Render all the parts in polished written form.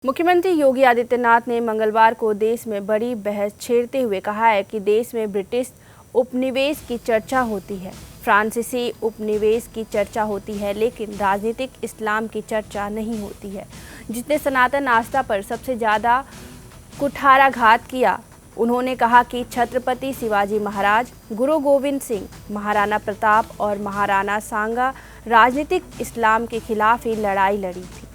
मुख्यमंत्री योगी आदित्यनाथ ने मंगलवार को देश में बड़ी बहस छेड़ते हुए कहा है कि देश में ब्रिटिश उपनिवेश की चर्चा होती है, फ्रांसीसी उपनिवेश की चर्चा होती है, लेकिन राजनीतिक इस्लाम की चर्चा नहीं होती है, जिसने सनातन आस्था पर सबसे ज़्यादा कुठाराघात किया। उन्होंने कहा कि छत्रपति शिवाजी महाराज, गुरु गोविंद सिंह, महाराणा प्रताप और महाराणा सांगा राजनीतिक इस्लाम के खिलाफ ही लड़ाई लड़ी थी।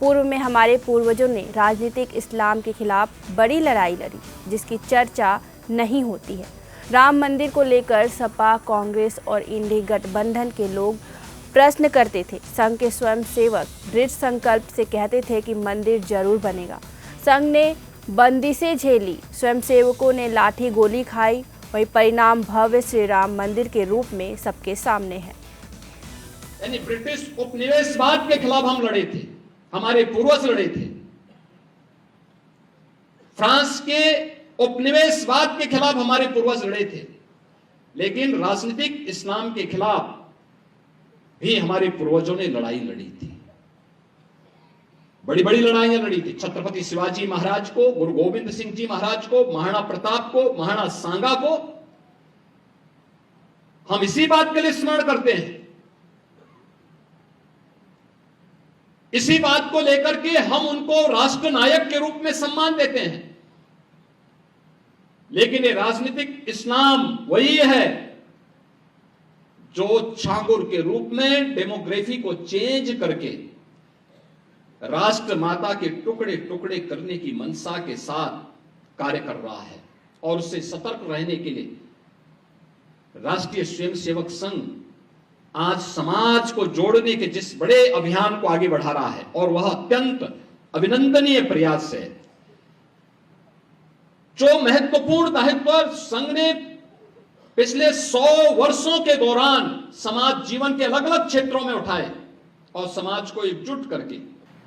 पूर्व में हमारे पूर्वजों ने राजनीतिक इस्लाम के खिलाफ बड़ी लड़ाई लड़ी, जिसकी चर्चा नहीं होती है। राम मंदिर को लेकर सपा, कांग्रेस और इंडी गठबंधन के लोग प्रश्न करते थे। संघ के स्वयंसेवक दृढ़ संकल्प से कहते थे कि मंदिर जरूर बनेगा। संघ ने बंदिशें झेली, स्वयंसेवकों ने लाठी गोली खाई, वही परिणाम भव्य श्री राम मंदिर के रूप में सबके सामने है। यानी ब्रिटिश उपनिवेशवाद के खिलाफ हम लड़े थे, हमारे पूर्वज लड़े थे। फ्रांस के उपनिवेशवाद के खिलाफ हमारे पूर्वज लड़े थे, लेकिन राजनीतिक इस्लाम के खिलाफ भी हमारे पूर्वजों ने लड़ाई लड़ी थी। बड़ी बड़ी लड़ाइयां लड़ी थी। छत्रपति शिवाजी महाराज को, गुरु गोविंद सिंह जी महाराज को, महाराणा प्रताप को, महाराणा सांगा को हम इसी बात के लिए स्मरण करते हैं। इसी बात को लेकर के हम उनको राष्ट्र नायक के रूप में सम्मान देते हैं। लेकिन ये राजनीतिक इस्लाम वही है जो छांगुर के रूप में डेमोग्राफी को चेंज करके राष्ट्र माता के टुकड़े टुकड़े करने की मंशा के साथ कार्य कर रहा है। और उससे सतर्क रहने के लिए राष्ट्रीय स्वयंसेवक संघ आज समाज को जोड़ने के जिस बड़े अभियान को आगे बढ़ा रहा है, और वह अत्यंत अभिनंदनीय प्रयास है। जो महत्वपूर्ण दायित्व संघ ने पिछले 100 वर्षों के दौरान समाज जीवन के अलग अलग क्षेत्रों में उठाए और समाज को एकजुट करके,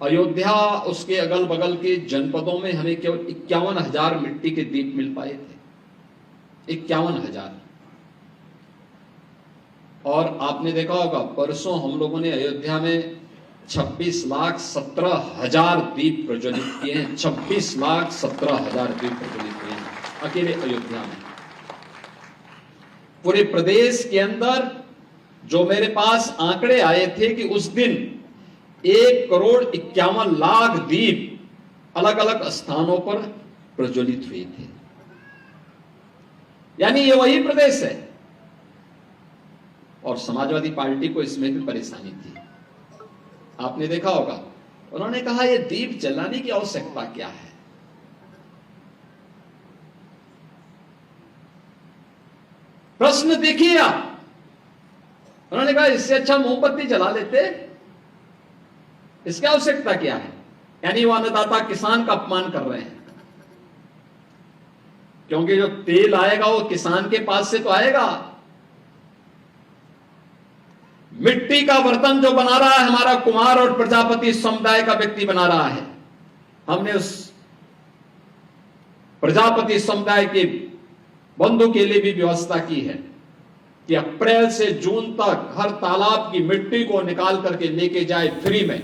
अयोध्या उसके अगल बगल के जनपदों में हमें केवल 51,000 मिट्टी के दीप मिल पाए थे। 51,000। और आपने देखा होगा परसों हम लोगों ने अयोध्या में 26,17,000 दीप प्रज्वलित किए हैं। 26,17,000 दीप प्रज्वलित किए हैं अकेले अयोध्या में। पूरे प्रदेश के अंदर जो मेरे पास आंकड़े आए थे कि उस दिन 1,51,00,000 दीप अलग अलग स्थानों पर प्रज्वलित हुए थे। यानी ये वही प्रदेश है। और समाजवादी पार्टी को इसमें भी परेशानी थी। आपने देखा होगा उन्होंने कहा ये दीप जलाने की आवश्यकता क्या है। प्रश्न देखिए आप, उन्होंने कहा इससे अच्छा मोमबत्ती जला लेते, इसकी आवश्यकता क्या है। यानी वो अन्नदाता किसान का अपमान कर रहे हैं, क्योंकि जो तेल आएगा वो किसान के पास से तो आएगा। मिट्टी का बर्तन जो बना रहा है हमारा कुमार और प्रजापति समुदाय का व्यक्ति बना रहा है। हमने उस प्रजापति समुदाय के बंधु के लिए भी व्यवस्था की है कि अप्रैल से जून तक हर तालाब की मिट्टी को निकाल करके लेके जाए फ्री में।